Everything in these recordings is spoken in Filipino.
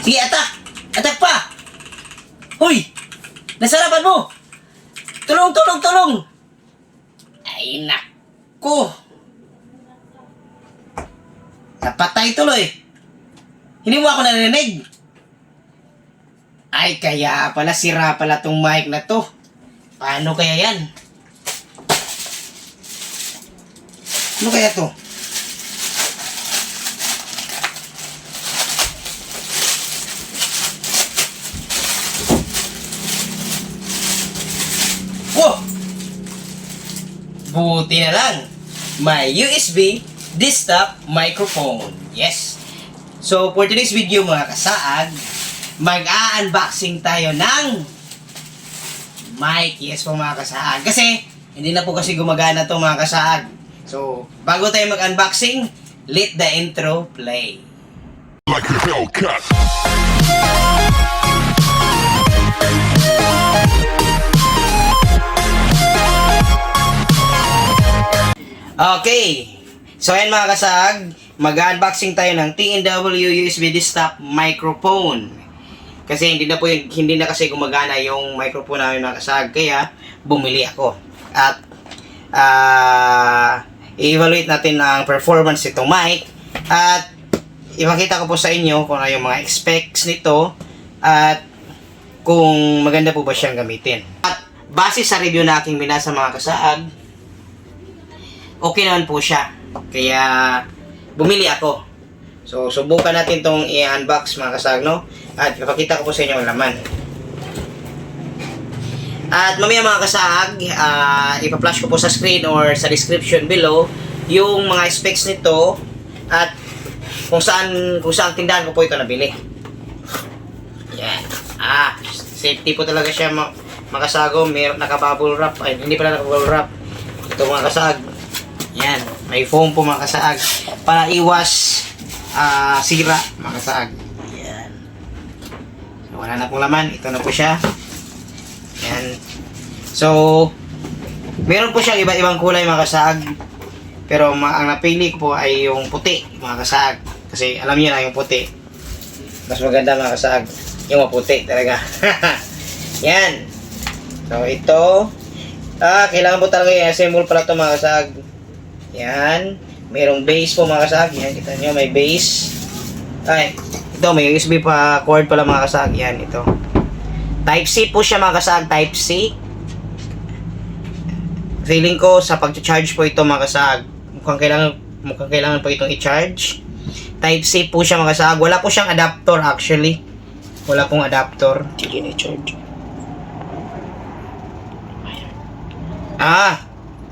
Sige, atak! Atak pa! Hoy! Nasarapan mo! Tulong, tulong, tulong! Ay, naku! Napatay tuloy! Hindi mo ako narinig! Ay, kaya pala, sira pala tong mic na to. Paano kaya yan? Ano kaya to? Oh! Buti na lang. May USB desktop microphone. Yes. So, for today's video mga kasaag, mag-a-unboxing tayo ng mic. Yes po mga kasaag. Kasi, hindi na po kasi gumagana to mga kasaag. So, bago tayo mag-unboxing, let the intro play. Like a Hellcat. Okay. So, ayan mga kasag, mag-unboxing tayo ng TNW USB desktop microphone. Kasi hindi na kasi gumagana yung microphone namin mga kasag, kaya bumili ako. At i-evaluate natin ang performance nitong mic at ipakita ko po sa inyo kung ano yung mga specs nito at kung maganda po ba siyang gamitin. At base sa review na aking binasa mga kasaag, okay naman po siya. Kaya bumili ako. So subukan natin tong i-unbox mga kasaag, no? At ipakita ko po sa inyo ang laman. At mamaya mga kasaag, ipa-flash ko po sa screen or sa description below yung mga specs nito at kung saan tindahan ko po ito nabili. Yan. Safety po talaga siya mga kasago. Meron naka-bubble wrap. Ay, hindi pala naka-bubble wrap. Ito mga kasag. Yan. May foam po mga kasaag para iwas sira mga kasaag. Yan. So, wala na pong laman. Ito na po siya. Yan. So, meron po siyang iba-ibang kulay mga kasaag. Pero ang napili ko po ay yung puti mga kasaag. Kasi alam niyo na yung puti. Mas maganda mga kasaag. Yung maputi talaga. Yan. So, ito. Kailangan po talaga i-assemble pala ito mga kasaag. Yan. Mayroong base po mga kasaag. Yan. Kita nyo may base. Ay. Ito may USB pa cord pala mga kasaag. Yan. Ito. Type C po siya mga kasaag. Type C. Feeling ko sa pag-charge po ito mga kasaag. Mukhang kailangan po itong i-charge. Type C po siya mga kasaag. Wala po siyang adapter actually. Wala pong adapter. Sige na i-charge.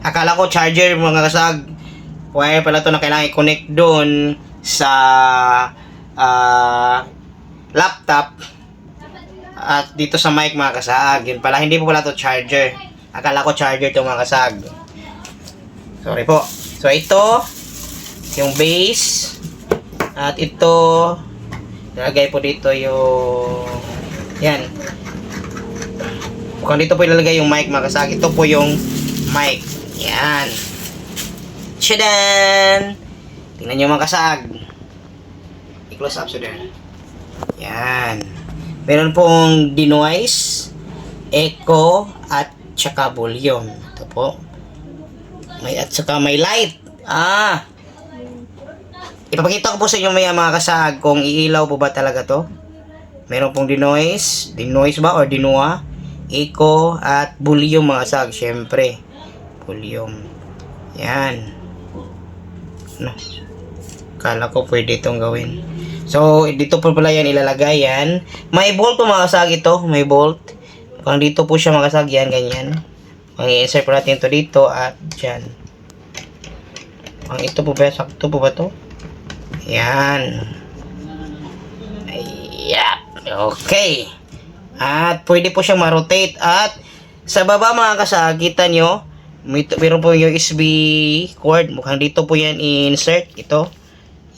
Akala ko charger mga kasaag. Wire pala ito na kailangan i-connect doon sa laptop. At dito sa mic mga kasaag. Yun pala, hindi po pala ito charger. Akala ko charger ito mga kasaag. Sorry po. So ito, yung base. At ito, nilagay po dito yung yan. Mukhang dito po ilalagay yung mic mga kasaag. Ito po yung mic. Yan. Tchadan! Tingnan nyo mga kasaag. I-close up so there. Yan. Meron pong denoise, echo, at tsaka volume. Ito po. At saka may light. Ipapakita ko po sa inyo mga kasaag kung iilaw po ba talaga to. Meron pong denoise ba or dinua, echo at volume mga kasaag, syempre. Volume. Yan. Kala ko pwede itong gawin. So, dito po pala yan ilalagay yan. May bolt po mga kasaag ito. May bolt. Pang dito po siya mga kasaag yan, ganyan. Ang i-insert po natin ito dito at dyan. Ang ito po ba? Sakto po ba to? Yan. Ayan. Okay. At pwede po siyang ma-rotate. At sa baba mga kasaag, kita nyo, meron po yung USB cord. Mukhang dito po yan i-insert. Ito.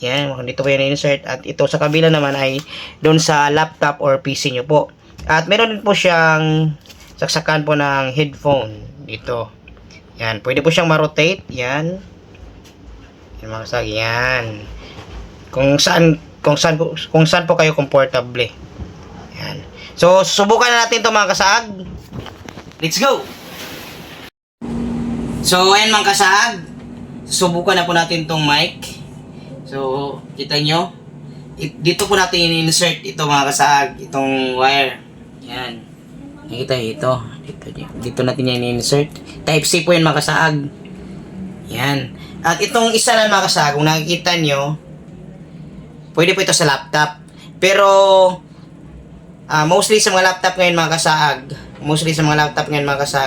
Yan. Mukhang dito po yan i-insert. At ito sa kabila naman ay doon sa laptop or PC nyo po. At meron din po siyang saksakan po ng headphone. Dito. Yan. Pwede po siyang ma-rotate. Yan. Yan mga kasag. Yan. Kung saan kung saan po kayo komportable. Yan. So, subukan na natin 'to mga kasaag. Let's go! So, ayan mga kasaag. Subukan na po natin tong mic. So, kita nyo. Dito po natin in-insert ito mga kasaag. Itong wire. Yan. Nakita nyo ito. Dito natin yan in-insert. Type C po yan mga kasaag. Yan. At itong isa na mga kasaag, kung nakikita nyo, pwede po ito sa laptop. Pero, mostly sa mga laptop ngayon mga kasaag,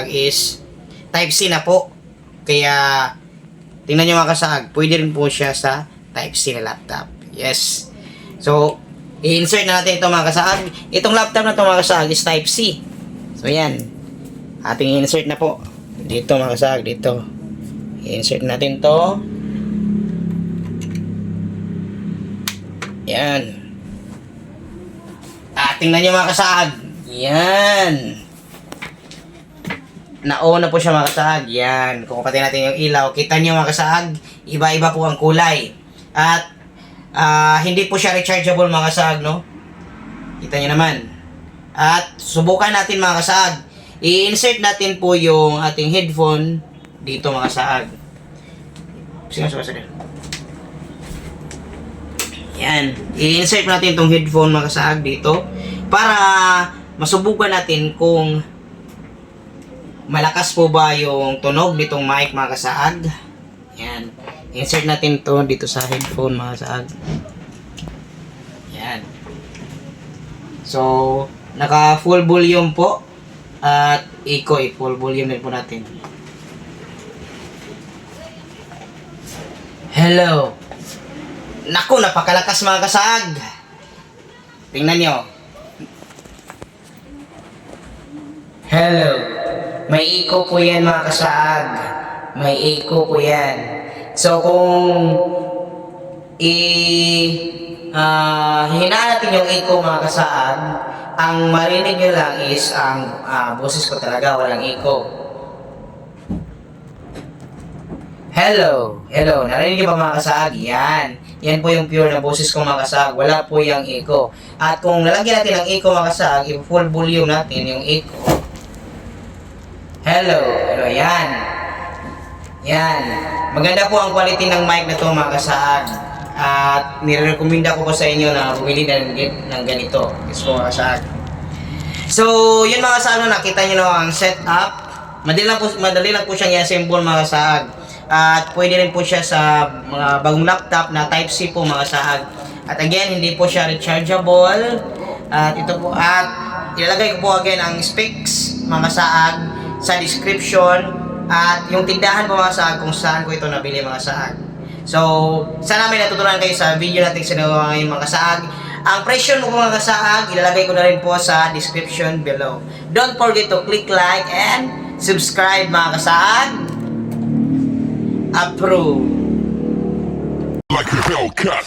is Type C na po. Kaya, tingnan nyo mga kasaag, pwede rin po siya sa Type C na laptop. Yes. So, i-insert na natin ito mga kasaag. Itong laptop na ito mga kasaag is Type C. So, yan. Ating i-insert na po. Dito mga kasaag, dito. I-insert natin to. Yan. Tingnan nyo mga kasaag. Yan. Na-on na po siya mga kasaag. Yan. Kung kapatid natin yung ilaw, kita nyo mga kasaag, iba-iba po ang kulay. At, hindi po siya rechargeable mga kasaag, no? Kita nyo naman. At, subukan natin mga kasaag. I-insert natin po yung ating headphone dito mga kasaag. Sige. Yan. I-insert natin itong headphone mga kasaag dito para masubukan natin kung malakas po ba yung tunog nitong mic mga kasaag. Yan. Insert natin to dito sa headphone mga kasaag. Yan. So, naka full volume po at echo, full volume din po natin. Hello. Naku, napakalakas mga kasaag. Tingnan nyo. Hello. May echo po yan mga kasaag. May echo po yan. So kung hinaan natin yung echo mga kasaag, ang marinig nyo lang is ang boses ko talaga, walang echo. Hello. Hello. Narinig niyo ba mga kasaag? Yan. Yan po yung pure na boses ko mga kasaag. Wala po yung echo. At kung nalagyan natin ang echo mga kasaag, i-full volume natin yung echo. Hello. Hello. Yan. Yan. Maganda po ang quality ng mic na to mga kasaag. At nire-recommenda ko po sa inyo na bumili ng ganito. Yes po mga kasaag. So, yun mga kasaag, nakita nyo na ang setup. Madali lang po siyang i-assemble mga kasaag. At pwede rin po siya sa mga bagong laptop na Type C po mga kasaag. At again, hindi po siya rechargeable. At ito po, at ilalagay ko po again ang specs mga kasaag sa description. At yung tindahan po mga kasaag kung saan ko ito nabili mga kasaag. So, sana may natutunan kayo sa video natin sinagawa ngayon mga kasaag. Ang presyo mo mga kasaag, ilalagay ko na rin po sa description below. Don't forget to click like and subscribe mga kasaag. Approve. Like a Hellcat.